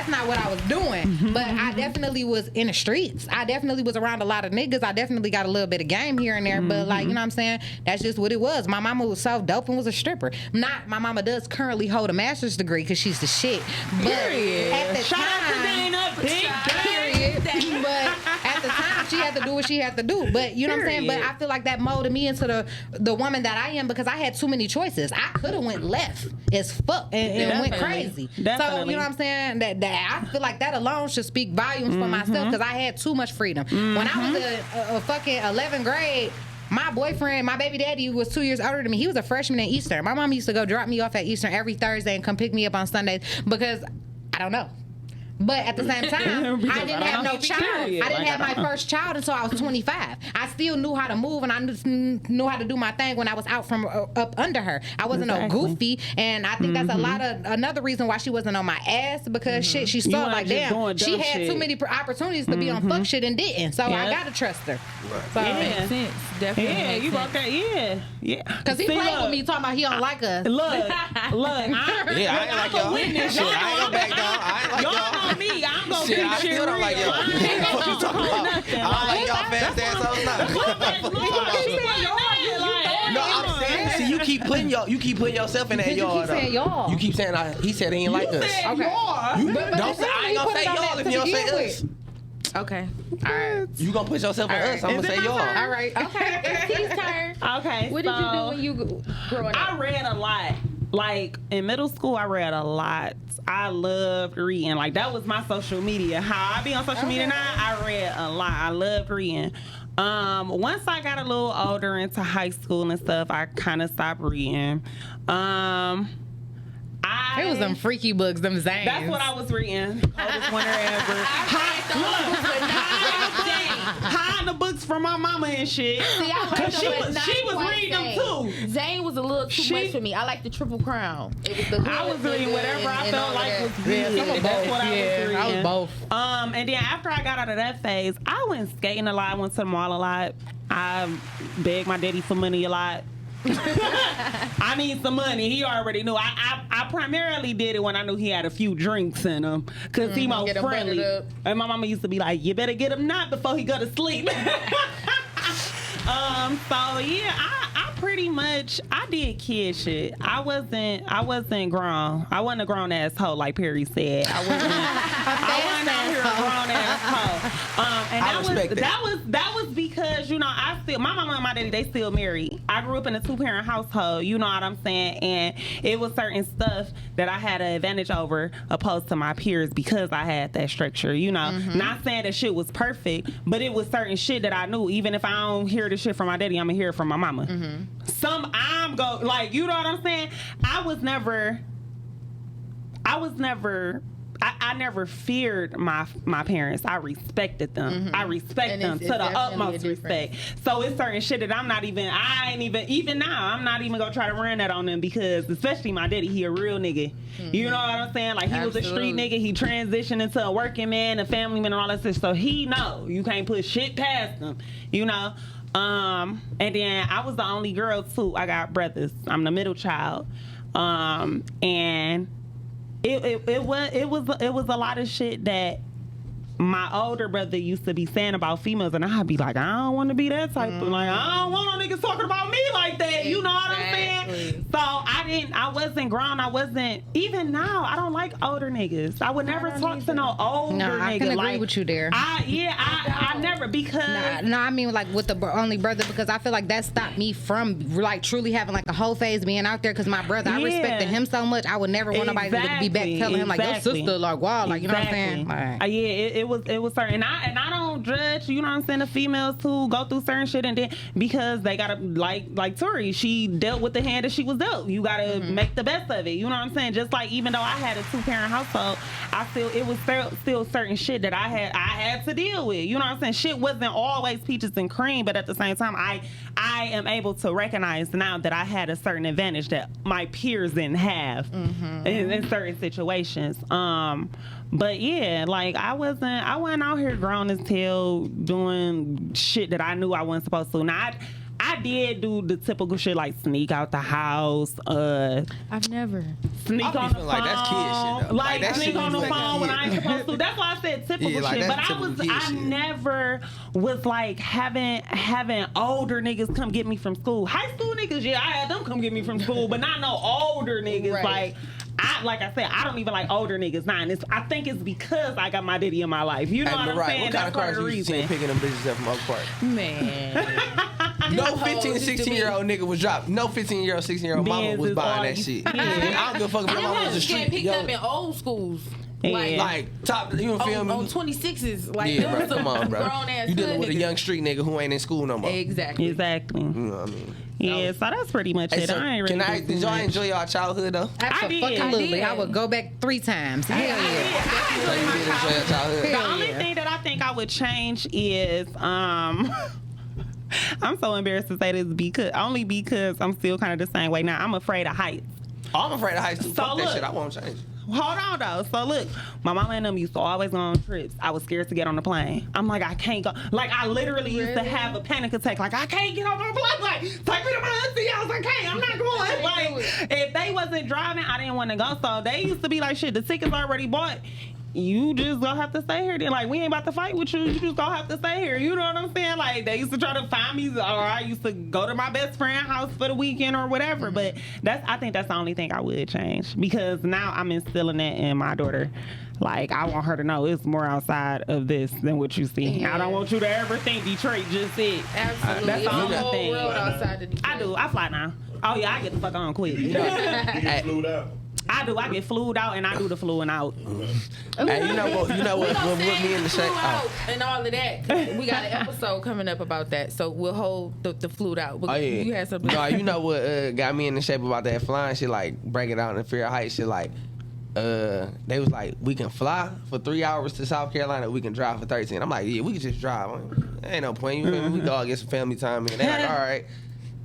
not what I was doing. But I definitely was in the streets. I definitely was around a lot of niggas. I definitely got a little bit of game here and there. But like, you know what I'm saying? That's just what it was. My mama was so dope and was a stripper. My mama does currently hold a master's degree because she's the shit. But at the time, but at the time she had to do what she had to do. But you know what I'm saying? But I feel like that molded me into the woman that I am because I had too many choices. I could have went left as fuck and went crazy. Definitely. So you know what I'm saying? That I feel like that alone should speak volumes for myself because I had too much freedom. When I was a fucking 11th grade, my boyfriend, my baby daddy, who was 2 years older than me, he was a freshman at Eastern. My mom used to go drop me off at Eastern every Thursday and come pick me up on Sundays because I don't know. But at the same time, I didn't have no child. I didn't have my first child until I was 25. I still knew how to move and I knew how to do my thing when I was out from up under her. I wasn't no goofy, and I think that's another reason why she wasn't on my ass because shit, she saw like damn, she had too many opportunities to be on fuck shit and didn't. So I gotta trust her. So it makes sense, definitely. Yeah, you broke that. Yeah. Because he played with me talking about he don't like us. Look. I ain't like y'all. Shit, I ain't gonna back down. I ain't like y'all. Me, I'm gonna shit, keep I shit still don't real. like y'all. What the fuck you talking about? I don't like y'all fast assholes now. No, I'm saying, see, you keep putting yourself in that yard. Saying y'all. You keep saying he said he ain't like us. Okay. Don't say I ain't gonna say y'all if you don't say us. Okay. All right. You gonna put yourself in us? I'm gonna say y'all. All right. Okay. It's his turn. Okay. What did you do when you growing up? I read a lot. like in middle school, I read a lot. I loved reading. Like that was my social media. How I be on social media now, I read a lot. I loved reading. Once I got a little older into high school and stuff, I kind of stopped reading. It was them freaky books, them Zanes. That's what I was reading. Coldest winter ever. Hiding the books from my mama and shit. See, I read Cause she was reading them too. Zane was a little too much for me. I like the Triple Crown. It was the I was reading whatever I felt like was good. That's what I was reading. I was both. And then after I got out of that phase, I went skating a lot. I went to the mall a lot. I begged my daddy for money a lot. I need some money. He already knew. I primarily did it when I knew he had a few drinks in him, cause he more friendly. And my mama used to be like, "You better get him not before he go to sleep." So yeah, I pretty much I did kid shit. I wasn't grown. I wasn't a grown ass hoe like Perry said. I wasn't out here a grown ass hoe. And that was because, you know, my mama and my daddy, they still married. I grew up in a 2-parent household, you know what I'm saying? And it was certain stuff that I had an advantage over opposed to my peers because I had that structure, you know. Not saying that shit was perfect, but it was certain shit that I knew. Even if I don't hear the shit from my daddy, I'm gonna hear it from my mama. Like, you know what I'm saying? I never feared my parents. I respected them. I respect them to the utmost respect. So it's certain shit that I'm not even gonna try to run that on them, because especially my daddy, he a real nigga. You know what I'm saying? Like, he was a street nigga. He transitioned into a working man, a family man, and all that stuff. So he know you can't put shit past him, you know? And then I was the only girl too. I got brothers. I'm the middle child. And it was a lot of shit that my older brother used to be saying about females, and I'd be like, I don't want to be that type of, like, I don't want no niggas talking about me like that. You know what I'm saying? So I wasn't grown. Even now, I don't like older niggas. I would never talk to no older nigga. I can agree with you there. I never, because no, I mean, like, with the only brother, because I feel like that stopped me from, like, truly having, like, a whole phase being out there, because my brother, I respected him so much, I would never want nobody to be back telling him, like, your sister, like, wow, like, you know what I'm saying? Like, it was certain, and I don't judge, you know what I'm saying, the females who go through certain shit, and then because they gotta, like Tori, she dealt with the hand that she was dealt. You gotta make the best of it, you know what I'm saying? Just like, even though I had a 2-parent household, it was still certain shit that I had to deal with, you know what I'm saying? Shit wasn't always peaches and cream, but at the same time, I am able to recognize now that I had a certain advantage that my peers didn't have in certain situations. But yeah, like, I wasn't out here grown as hell doing shit that I knew I wasn't supposed to. Now, I did do the typical shit, like sneak out the house. I've never sneak on the phone. Like, that's kid shit, though. Like that sneak on the phone when I ain't supposed to. That's why I said typical shit. But I never was like having older niggas come get me from school. High school niggas, yeah, I had them come get me from school, but not no older niggas. Right. Like I said, I don't even like older niggas now. And I think it's because I got my daddy in my life. You know what I'm saying? What kind of cars you seen picking them bitches up from Oak Park? Man. No 15 to 16-year-old nigga was dropped. No 15-year-old, 16-year-old mama was buying that shit. Yeah. I don't give a fuck if my mama was a street. Picked up in old schools. Like top, you feel me? On 26s. Like, yeah, bro, come on, bro. You dealing with a young street nigga who ain't in school no more. Exactly. You know what I mean? Yeah, so that's pretty much it. So I ain't really did y'all enjoy y'all childhood though? Absolutely. I would go back 3 times. Hell yeah. I did enjoy your childhood. The only thing that I think I would change is I'm so embarrassed to say this because I'm still kind of the same way now. I'm afraid of heights. Oh, I'm afraid of heights too. Fuck that shit. I won't change. Hold on though. So look, my mama and them used to always go on trips. I was scared to get on the plane. I'm like, I can't go. Like, I literally used to have a panic attack. Like, I can't get on the plane. Like, take me to my auntie house. I can't. I'm not going. Like, if they wasn't driving, I didn't want to go. So they used to be like, shit, the tickets already bought. you just gonna have to stay here. Then, like, we ain't about to fight with you. You just gonna have to stay here. You know what I'm saying? Like, they used to try to find me, or I used to go to my best friend's house for the weekend or whatever. But I think that's the only thing I would change, because now I'm instilling that in my daughter. Like, I want her to know it's more outside of this than what you see. I don't want you to ever think Detroit just it. Absolutely. That's the only whole thing. world outside of Detroit. I do. I fly now. Oh yeah, I get the fuck on quick. You get flued out. I do. I get flued out, and I do the fluing out. Hey, you know what? We gonna With say me in the flew shape. out and all of that. We got an episode coming up about that, so we'll hold the flued out. Oh yeah. You had something. No, you know what got me in the shape about that flying shit? Like breaking down the fear of heights shit. Like, they was like, we can fly for 3 hours to South Carolina. We can drive for 13. I'm like, yeah, we can just drive. Ain't no point. You feel me? We can all get some family time in. They like, all right.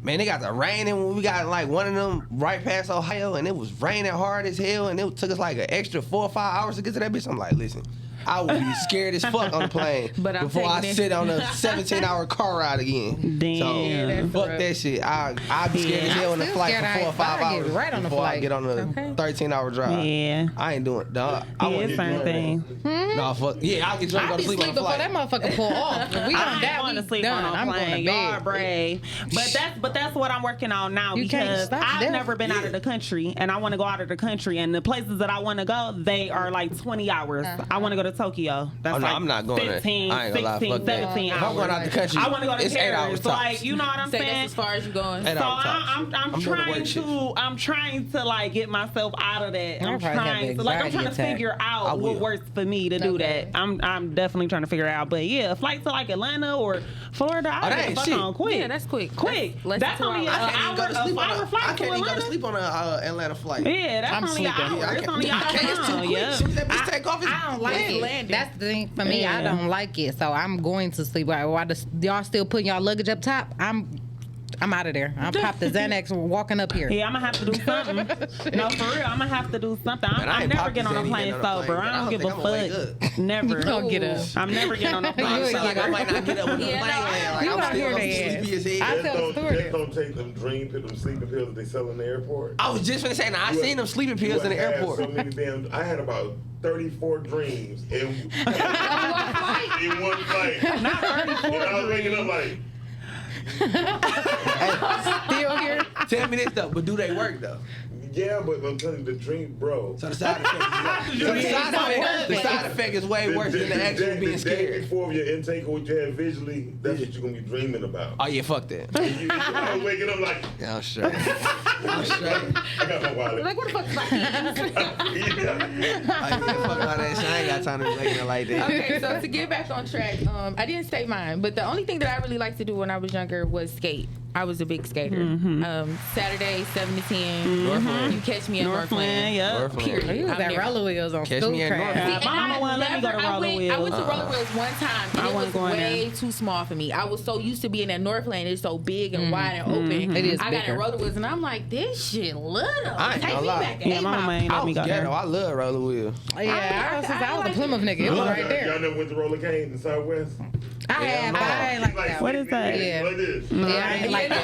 Man, they got the rain, and we got like one of them right past Ohio, and it was raining hard as hell, and it took us like an extra 4 or 5 hours to get to that bitch. I'm like, listen, I would be scared as fuck on the plane But I'm before I taking it. sit on a 17-hour car ride again. Damn. So Yeah, that's fuck rough. that shit. I'd be scared as hell on the still flight scared for 4 or 5 I'd hours get right on the before I flight. get on a Okay. 13-hour drive. Yeah. I ain't doing dog. I Yeah, wouldn't certain things. No, fuck. Yeah, I'll get drunk I and be go to sleep on sleeping the before flight. that motherfucker pull off. If we I on ain't that, going we to sleep done. on a I'm going plane. to Y'all bed. brave. But that's what I'm working on now, You can't because stop I've that. never been out of the country, and I want to go out of the country. And the places that I want to go, they are like 20 hours. I want to go to Tokyo. That's Oh, no, like I'm not going there. 15, I ain't gonna lie, 16, fuck that. 17 If I'm hours. going out the country, I want to go to it's 8 hours Paris. tops. Like, you know what I'm Say saying? that's as far as you going. Eight So hours tops. I'm I'm doing the trying work shit. I'm trying to like get myself out of that. I'll I'm probably have trying to like I'm anxiety trying to attack. figure I out will. what works for me to do Okay. that. I'm definitely trying to figure it out. But yeah, a flight to like Atlanta or Florida, I that get the ain't fuck shit. on quick. Yeah, that's quick. Quick. Less That's than 2 only an hours. I can't even go to sleep on hour flight I can't even go to Atlanta. sleep on an Atlanta flight. Yeah, that's I'm only an sleeping. hour. Yeah, I It's can't- only an I can't. It's too hour. quick. Yeah. Soon as that bitch take off, it's I don't like Yeah. it. Landed. That's the thing for me. I Yeah. don't like it, so I'm going to sleep. While y'all still putting y'all luggage up top, I'm out of there. I'll pop the Xanax walking up here. Yeah, I'm gonna have to do something. No, for real, I'm gonna have to do something. Man, I I'm ain't never popped getting on a this plane ain't getting on a sober. plane. I don't give think I'm gonna wake a up. fuck. Never. Don't get up. I'm never getting on a I plane feel sober. like I might not get up when the Yeah, plane no, land. Like, you I'm gonna still hear gonna be that. sleepy as I hell. tell the story. Just don't take them dream pills, them sleeping pills that they sell in the airport. I was just finna say, now I seen them sleeping pills in the I had airport. So many damn. I had about 34 dreams in one flight. Not 34. And I was waking up like, Still here? Tell me this though, but do they work though? yeah, but I'm telling you the dream, bro. So the side effect the side effect is way worse than the actual being The day scared. before your intake, what you had visually, that's what you're gonna be dreaming about. Oh yeah, fuck that. I was waking up like, Yeah, I'm straight. I'm straight. I got my wallet. Like, what the fuck is my Yeah. I ain't fuck all that shit. I ain't got time to be making it like that. Okay, so to get back on track, I didn't state mine, but the only thing that I really liked to do when I was younger was skate. I was a big skater. Saturday, 7 to 10. Northland. You catch me in Northland, Northland. yeah. Northland. Period. You was I'm at there. roller wheels on Catch school me at crap. Northland. My mama wouldn't let me go to roller I went wheels. to roller wheels one time, and I it was wasn't going way there. too small for me. I was so used to being at Northland. It's so big and wide and open. It is I got bigger. in roller wheels, and I'm like, this shit little. I ain't Take gonna me lie. back. Yeah, Eight my Mile. mama ain't I let me was go ghetto. there. I love roller wheels. Yeah, since I was a Plymouth nigga, it was right Y'all there. never went to roller cane in Southwest? I have, but I ain't like that. What is that? Yeah. Like this. Yeah, I ain't like that.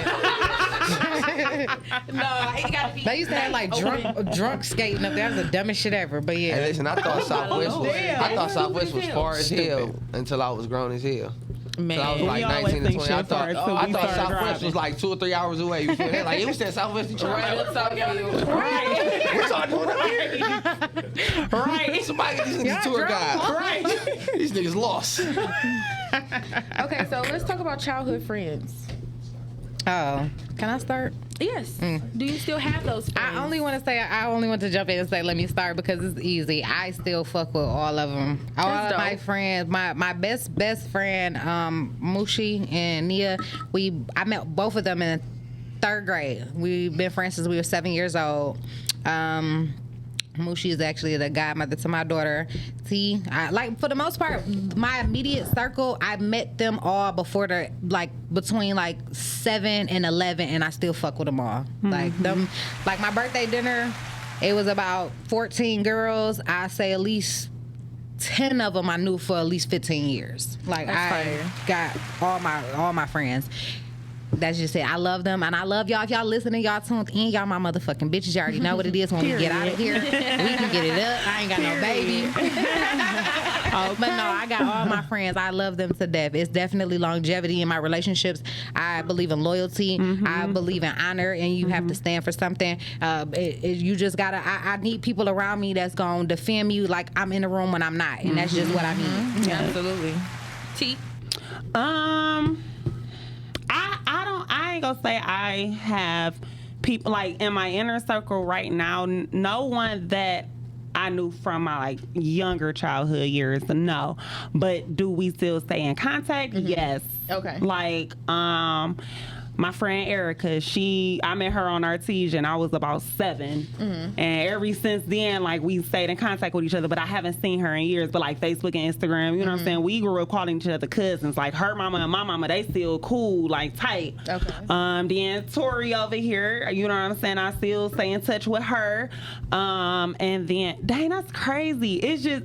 No, it gotta be. They used to have like drunk skating up there. That was the dumbest shit ever. But Hey, yeah, listen, I thought Southwest was Damn. I thought Southwest was far as hell until I was grown as hell. Man, So I was like We always 19 to think 20. I shit far thought until we started Southwest driving. was like 2 or 3 hours away. You feel me? Like it was in Southwest Detroit. right up Southfield. Right. What y'all doing up here? Right. Somebody get these niggas a tour drunk. guide. Right. These niggas lost. Okay, so let's talk about childhood friends. oh, can I start? Yes. Do you still have those friends? I only want to jump in and say, let me start because it's easy. I still fuck with all of them. All That's of my dope. friends, my best friend, Mushi and Nia, I met both of them in 3rd grade. We've been friends since we were 7 years old. Mushi is actually the godmother to my daughter. T. Like for the most part, my immediate circle, I met them all before between 7 and 11, and I still fuck with them all. Like them, like my birthday dinner, it was about 14 girls. I say at least 10 of them I knew for at least 15 years. Like That's I fire. got all my friends. that's just it. I love them, and I love y'all. If y'all listening, y'all tuned in, y'all my motherfucking bitches. You already know what it is when we get out of here. We can get it up. I ain't got no baby. But no, I got all my friends. I love them to death. It's definitely longevity in my relationships. I believe in loyalty. I believe in honor, and you have to stand for something. You just gotta. I need people around me that's gonna defend me like I'm in the room when I'm not, and that's just what I need. Yeah, absolutely. T. I ain't gonna say I have people like in my inner circle right now. No one that I knew from my like younger childhood years. No, but do we still stay in contact? Yes. Okay. Like my friend Erica, I met her on Artesian. I was about 7. And ever since then, like, we stayed in contact with each other, but I haven't seen her in years. But, like, Facebook and Instagram, you know what I'm saying? We grew up calling each other cousins. Like, her mama and my mama, they still cool, like, tight. Okay. Then Tori over here, you know what I'm saying? I still stay in touch with her. And then, dang, that's crazy. It just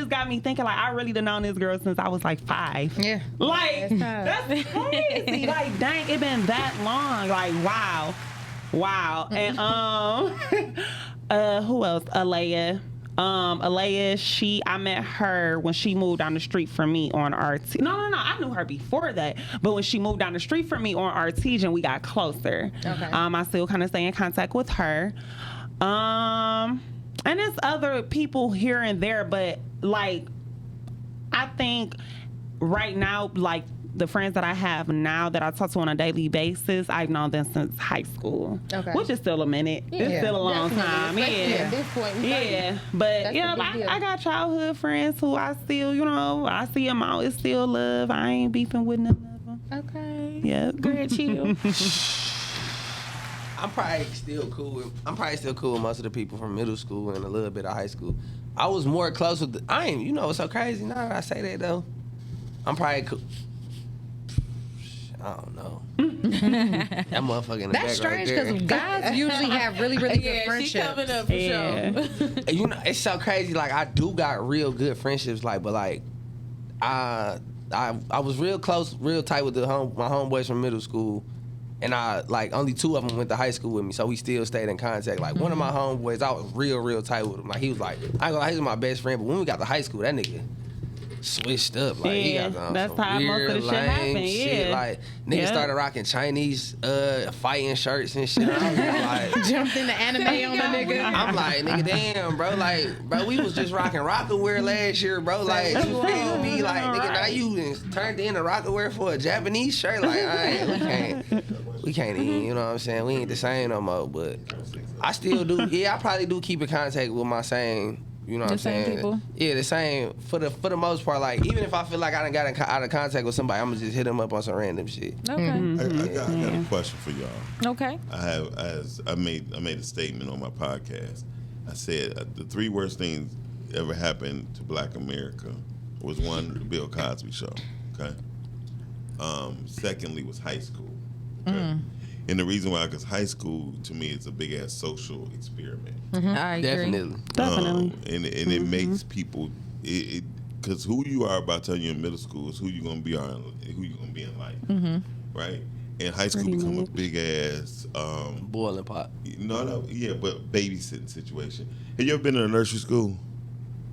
got me thinking, like, I really done known this girl since I was, like, 5. Yeah. Like, that's crazy. Like, dang, it been that long. Like, wow. And who else? Alea. I met her when she moved down the street from me on RT. No, I knew her before that, but when she moved down the street from me on Artesian, we got closer. Okay. I still kind of stay in contact with her. And there's other people here and there, but like, I think right now, like, the friends that I have now that I talk to on a daily basis, I've known them since high school. Okay. Which is still a minute. Yeah. It's still a long time. Yeah. At this point, But yeah, I got childhood friends who I still, you know, I see them out. It's still love. I ain't beefing with none of them. Okay. Yeah. Go ahead, chill. I'm probably still cool with most of the people from middle school and a little bit of high school. I was more close with you know what's so crazy now that I say that though? I'm probably cool. I don't know. That motherfucker in the That's strange because guys usually have really, really good friendships. She coming up for sure. You know, it's so crazy. Like, I do got real good friendships. Like, but like, I was real close, real tight with my homeboys from middle school, and only 2 of them went to high school with me, so we still stayed in contact. Like, one of my homeboys, I was real tight with him. Like, he was like, I ain't gonna lie, he was my best friend. But when we got to high school, that nigga switched up. Like, he got on that's some how weird, most of the shit lame happened. shit. Yeah. Like, niggas started rocking Chinese fighting shirts and shit. I was like, jumped into anime on the nigga. I'm like, nigga, damn, bro. Like, bro, we was just rocking Rockaware last year, bro. Like, you feel me? Like, nigga, now you turned into Rockaware for a Japanese shirt. Like, we can't even, you know what I'm saying? We ain't the same no more, but I still do. Yeah, I probably do keep in contact with my same. You know what I'm saying? Same people? Yeah, the same. For the most part, like, even if I feel like I done got out of contact with somebody, I'm going to just hit them up on some random shit. Okay. I got a question for y'all. Okay. I made a statement on my podcast. I said the 3 worst things ever happened to Black America was 1, the Bill Cosby show. Okay. Secondly was high school. Okay. And the reason why, because high school to me is a big ass social experiment. I agree. Definitely. And it makes people because who you are about to tell you in middle school is who you're gonna be who you're gonna be in life, right? And high school become a big ass boiling pot. No, yeah, but babysitting situation. Have you ever been in a nursery school?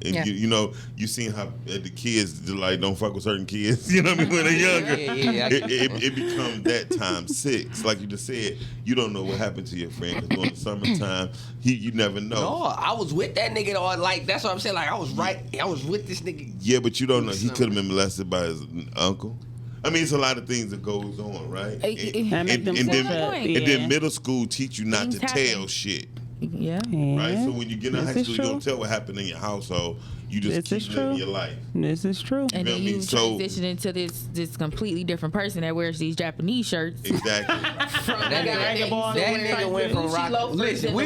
And yeah. you know, you seen how the kids like don't fuck with certain kids. You know what I mean? When they're younger, it becomes that times 6. Like you just said, you don't know what happened to your friend. Because during the summertime, you never know. No, I was with that nigga. Or like that's what I'm saying. Like I was with this nigga. Yeah, but you don't know. He could have been molested by his uncle. I mean, it's a lot of things that goes on, right? And then middle school teach you not to tell shit. Yeah. Right. So when you get in high school, you don't tell what happened in your household. You just keep living your life. This is true. And then you transition into this completely different person that wears these Japanese shirts. Exactly. that nigga went from rock. Listen,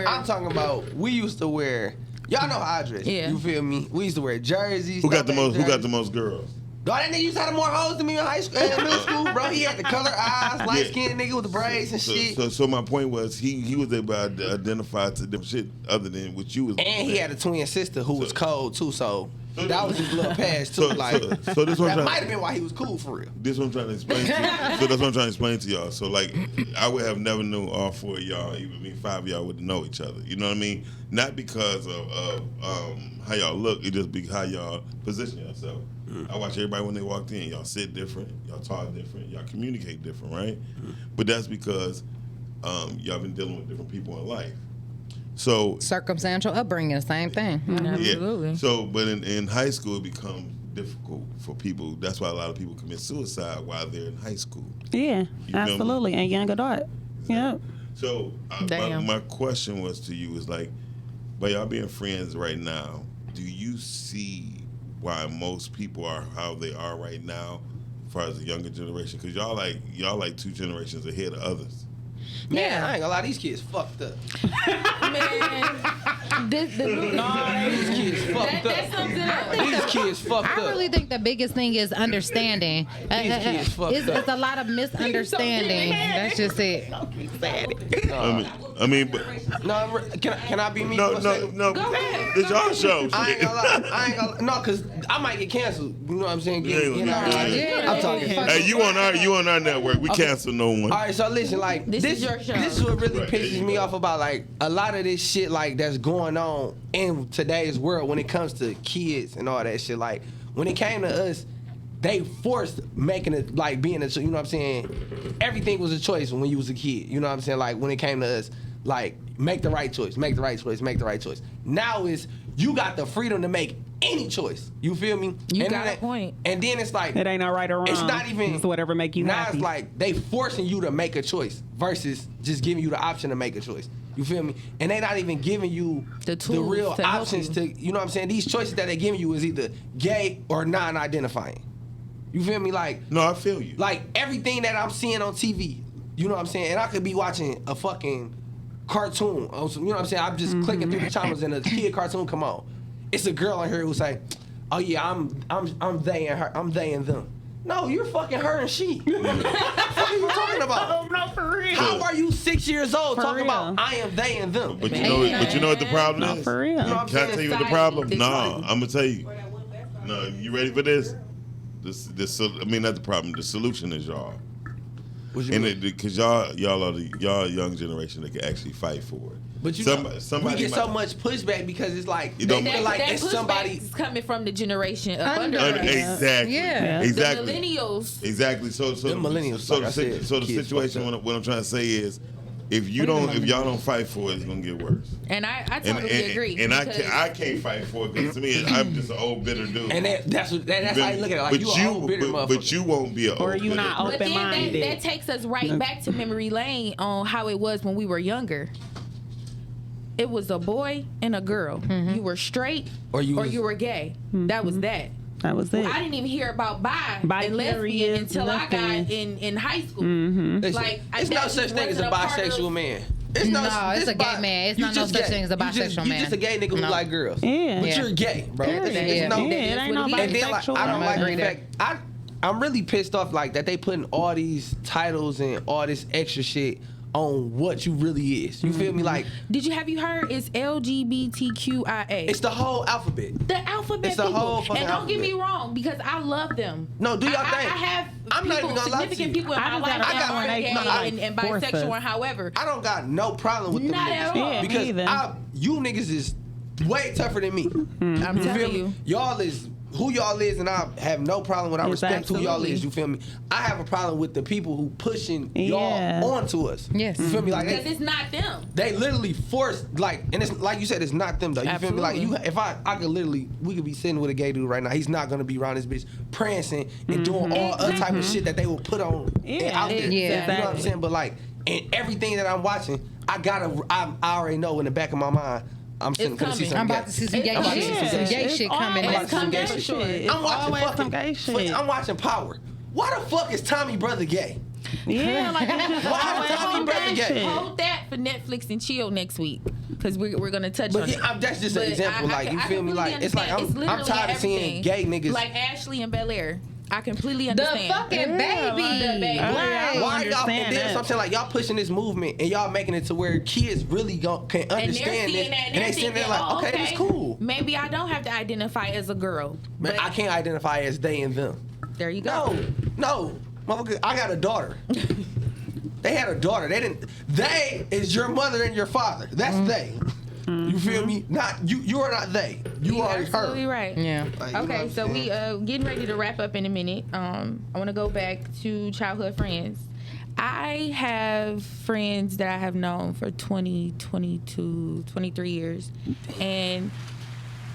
I'm talking about. We used to wear. Y'all know how I dress. Yeah. You feel me? We used to wear jerseys. Who got the most girls? Dog, that nigga used to have more hoes than me in high school, middle school, bro. He had the color eyes, light skinned nigga with the braids and shit. So my point was he was able to identify to different shit other than what you was. And he had a twin sister who was cold too. So That was his little pass too. So this one that might have been why he was cool for real. This one I'm trying to explain to you. So that's what I'm trying to explain to y'all. So like, I would have never knew all four of y'all, even me, five of y'all would know each other. You know what I mean? Not because of how y'all look, it just be how y'all position yourself. I watch everybody when they walked in. Y'all sit different, y'all talk different, y'all communicate different, right? But that's because y'all been dealing with different people in life. So circumstantial upbringing, the same thing. Absolutely. Yeah. So, but in high school, it becomes difficult for people. That's why a lot of people commit suicide while they're in high school. Yeah, absolutely, and young adult. Yeah. So, my question was to you is like, by y'all being friends right now, do you see why most people are how they are right now, as far as the younger generation? Because y'all like 2 generations ahead of others. Man, I ain't gonna lie, these kids fucked up. Man, these kids fucked up. These kids fucked up. I really think the biggest thing is understanding. These kids fucked up. It's a lot of misunderstanding. That's just it. I mean, but no, can I be me? no. Go ahead. It's y'all show. I ain't gonna lie. No, cause I might get canceled. You know what I'm saying? I'm talking. Hey, you on our network. We cancel no one. All right, so listen, like This is your show. This is what really pisses me off about like a lot of this shit like that's going on in today's world when it comes to kids and all that shit. Like when it came to us, they forced making it like being a, you know what I'm saying? Everything was a choice when you was a kid. You know what I'm saying? Like when it came to us, like make the right choice, make the right choice, make the right choice. Now is you got the freedom to make any choice. You feel me? You got a point. And then it's like It ain't no right or wrong. it's not even It's whatever make you now happy. it's like they forcing you to make a choice versus just giving you the option to make a choice. You feel me? And they not even giving you The tools real to help options you. to, you know what I'm saying? These choices that they giving you is either gay or non-identifying. You feel me? Like No, I feel you. like everything that I'm seeing on TV, you know what I'm saying? And I could be watching a fucking cartoon. You know what I'm saying? I'm just clicking through the channels and a kid cartoon come on. It's a girl on here who say, "Oh yeah, I'm they and her, I'm they and them." No, you're fucking her and she. What the fuck are you talking about? No, for real. How are you 6 years old For talking real. about I am they and them? But you know what the problem is? For real. You know what I'm Can I saying? tell you what the problem? Society No, decides. I'm gonna tell you. No, you ready for this? I mean, not the problem. The solution is y'all. What you And mean? because y'all are the young generation that can actually fight for it. But you somebody we get might- so much pushback because it's like It they don't feel matter. like that it's pushback somebody. is coming from the generation up under Under us. Exactly. Yeah. Exactly. The millennials. Exactly. So Them millennials, So like I said, the kids situation. fucked up. What I'm trying to say is, if y'all don't fight for it, it's gonna get worse. And I totally agree. And because I can't fight for it because to me, I'm just an old bitter dude. And that's how you look at it. Like but you a whole bitter motherfucker. but you won't be a Or old you bitter not dude. But then open-minded. that takes us right back to memory lane on how it was when we were younger. It was a boy and a girl. You were straight Or you were gay. That was that. That was it. I didn't even hear about bi and Bi-curious, lesbian until I got nothing. in high school. Listen, Like, it's no that such thing as a wasn't a part bisexual of- man. No, it's a gay man. It's you not no just such gay. thing as a You just- bisexual You man. just a gay nigga who No. like girls. Yeah. But Yeah. you're gay, bro. Yeah. It's Yeah. no, Yeah, it ain't no and then like bisexual. I don't I like agree the there. fact I'm really pissed off like that they putting all these titles and all this extra shit on what you really is. You feel me? Like Have you heard? It's LGBTQIA. it's the whole alphabet. The alphabet It's the people. whole fucking And don't get me alphabet. wrong, because I love them. No, do y'all I think? have I'm not people, even gonna lie to significant you. people in I my just life got that when are they gay and force us. bisexual and however. I don't got no problem with them Not niggas. at all. Yeah, me Because either. you niggas is way tougher than me. I'm You feel telling me? you. Y'all is who y'all is, and I have no problem with. I Yes, respect who y'all absolutely. is. You feel me? I have a problem with the people who pushing Yeah. y'all onto us. Yes. You feel me? Like Because they, it's not them. they literally force and it's like you said, it's not them though. You feel me? Like Absolutely. if I could literally, we could be sitting with a gay dude right now. He's not gonna be around this bitch prancing and doing all other type of shit that they will put on Yeah. out there. Yeah. You know what I'm Exactly. saying? But like, in everything that I'm watching, I already know in the back of my mind. I'm sitting It's gonna see coming. some I'm gay- about to see some gay I'm about to see shit. some Some gay gay It's shit coming. always I'm watching some gay some shit. gay shit. I'm watching Always fucking some gay shit. I'm watching Power. Why the fuck is Tommy Brother gay? Yeah, like it's just Why always would Tommy some Brother gay get- shit. Hold that for Netflix and chill next week, because we're gonna touch But on yeah, it. that's just an But example. Like you I feel me? completely Like it's like understand. I'm literally tired of seeing everything. gay niggas. Like Ashley and Bel Air. I completely The understand. fucking Yeah, baby. like- The baby. I Right. don't why y'all? understand And then that. so I'm saying like y'all pushing this movement and y'all making it to where kids really can understand seeing this, that and and they they're sitting there thinking, like, oh, okay, this okay. cool. maybe I don't have to identify as a girl. Man, I can't identify as they and them. There you go. No, motherfucker, I got a daughter. They had a daughter. They is your mother and your father. That's they. You feel me? Not you. You are not they. You are absolutely her. Right. Yeah. Like, Okay, so we getting ready to wrap up in a minute. I want to go back to childhood friends. I have friends that I have known for 20, 22, 23 years. And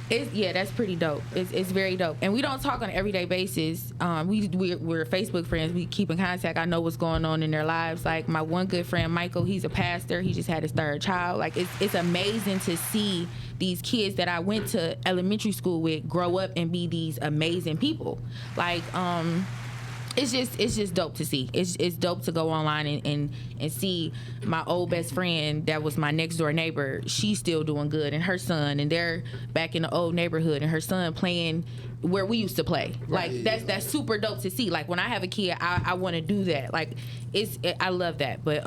that's pretty dope. It's very dope. And we don't talk on an everyday basis. We're Facebook friends. We keep in contact. I know what's going on in their lives. Like my one good friend, Michael, he's a pastor. He just had his third child. Like it's amazing to see these kids that I went to elementary school with grow up and be these amazing people. Like, it's just dope to see. It's dope to go online and see my old best friend that was my next door neighbor. She's still doing good, and her son, and they're back in the old neighborhood, and her son playing where we used to play. Like that's super dope to see. Like when I have a kid, I want to do that. Like I love that. But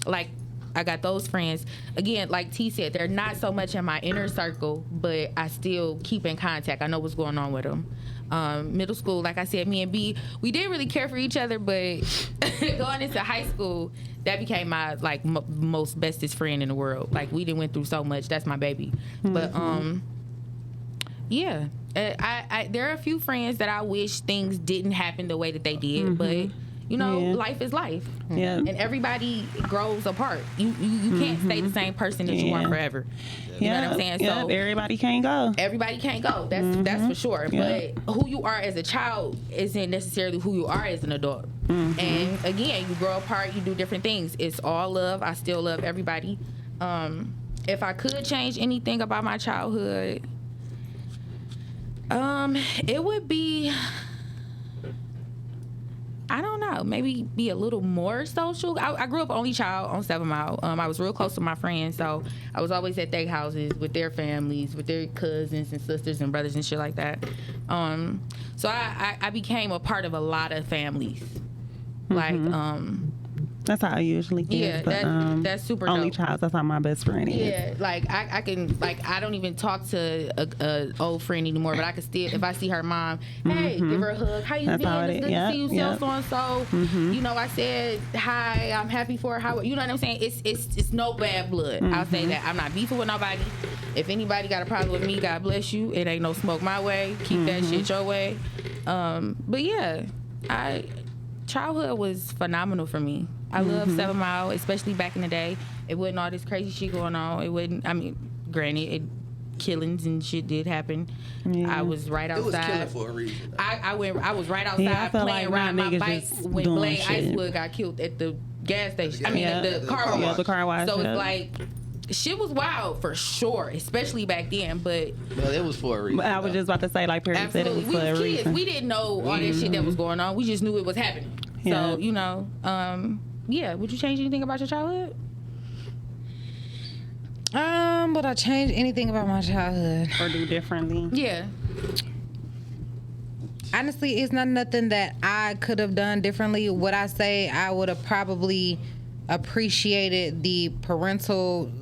like I got those friends again. Like T said, they're not so much in my inner circle, but I still keep in contact. I know what's going on with them. Middle school, like I said, me and B, we didn't really care for each other, but going into high school, that became my like most bestest friend in the world. Like we done went through so much. That's my baby. But yeah, I there are a few friends that I wish things didn't happen the way that they did, but you know, life is life. Yeah. And everybody grows apart. You can't stay the same person that you are forever. You know what I'm saying? So everybody can't go. Everybody can't go. That's for sure. Yeah. But who you are as a child isn't necessarily who you are as an adult. And again, you grow apart, you do different things. It's all love. I still love everybody. If I could change anything about my childhood, it would be, I don't know, maybe be a little more social. I grew up only child on 7 Mile. I was real close to my friends, so I was always at their houses with their families, with their cousins and sisters and brothers and shit like that. So I became a part of a lot of families. Like, that's how I usually get. Yeah, but, that's super only dope. child. That's how my best friend is. Yeah, like I can, like I don't even talk to a old friend anymore, but I can still, if I see her mom, hey, give her a hug. How you That's been? how it It's is. good to see you, Yep. so and so. You know, I said hi. I'm happy for her. How you know what I'm saying? It's no bad blood. I'll say that. I'm not beefing with nobody. If anybody got a problem with me, God bless you. It ain't no smoke my way. Keep that shit your way. But yeah, childhood was phenomenal for me. I love 7 Mile, especially back in the day. It wasn't all this crazy shit going on. It wasn't, I mean, granted, killings and shit did happen. Yeah. I was right outside. It was killing for a reason. I was right outside Yeah, I feel playing like around my my niggas bike just when doing Blade shit. Icewood got killed at the gas station. I mean, Yeah. the car wash. Yeah, the car wash. So yeah. it's like, shit was wild for sure, especially back then. But Well, it was for a reason. But I was just about to say, like Perry said, it absolutely, was we for a was kids. reason. We didn't know all that shit that was going on. We just knew it was happening. Yeah. So you know, yeah. Would you change anything about your childhood? Would I change anything about my childhood? Or do differently. Yeah. Honestly, it's not nothing that I could have done differently. Would I say I would have probably appreciated the parental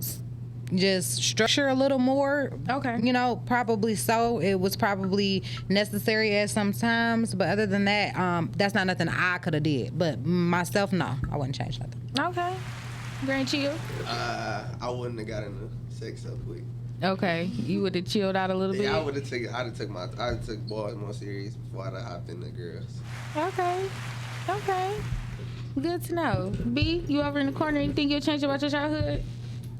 just structure a little more? Okay. You know, probably so. It was probably necessary at some times, but other than that, that's not nothing I could have did. But myself, no, I wouldn't change nothing. Okay. Grand chill. I wouldn't have got into sex so quick. Okay. You would have chilled out a little Yeah, bit. I'd have took boys more serious before I'd have hopped into girls. Okay. Good to know. B, you over in the corner? Anything you'll change about your childhood?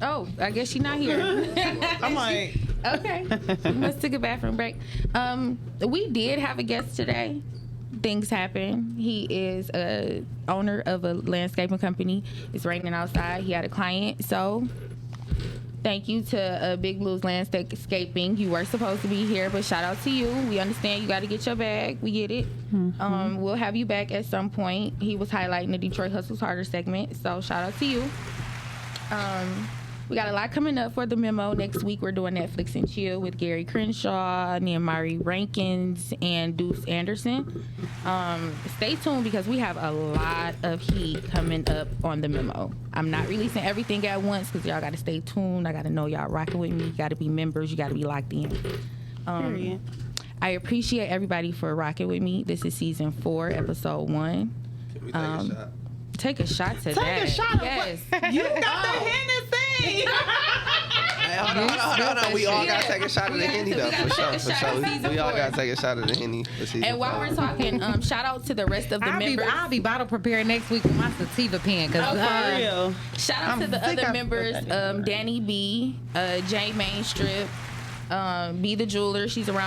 Oh, I guess she's not here. I'm like, Okay. We must took a bathroom break. We did have a guest today. Things happen. He is a owner of a landscaping company. It's raining outside. He had a client. So thank you to Big Blues Landscaping. You were supposed to be here, but shout out to you. We understand you got to get your bag. We get it. We'll have you back at some point. He was highlighting the Detroit Hustles Harder segment. So shout out to you. We got a lot coming up for the Memo. Next week, we're doing Netflix and Chill with Gary Crenshaw, Nehemiah Rankins, and Deuce Anderson. Stay tuned because we have a lot of heat coming up on the Memo. I'm not releasing everything at once because y'all got to stay tuned. I got to know y'all rocking with me. You got to be members. You got to be locked in. Period. I appreciate everybody for rocking with me. This is season 4, episode 1. Can we take a shot? Take a shot to Take that. a shot. Yes. You got the Hennessy. Hey, hold on. We all got to take a shot of the Henny, though, for sure. We all got to take a shot of the Henny for season And while 5. we're talking, shout out to the rest of the members. I'll be bottle prepared next week with my sativa pen. For real. Shout out to the other members, Danny B, Jay Mainstrip, B the Jeweler. She's around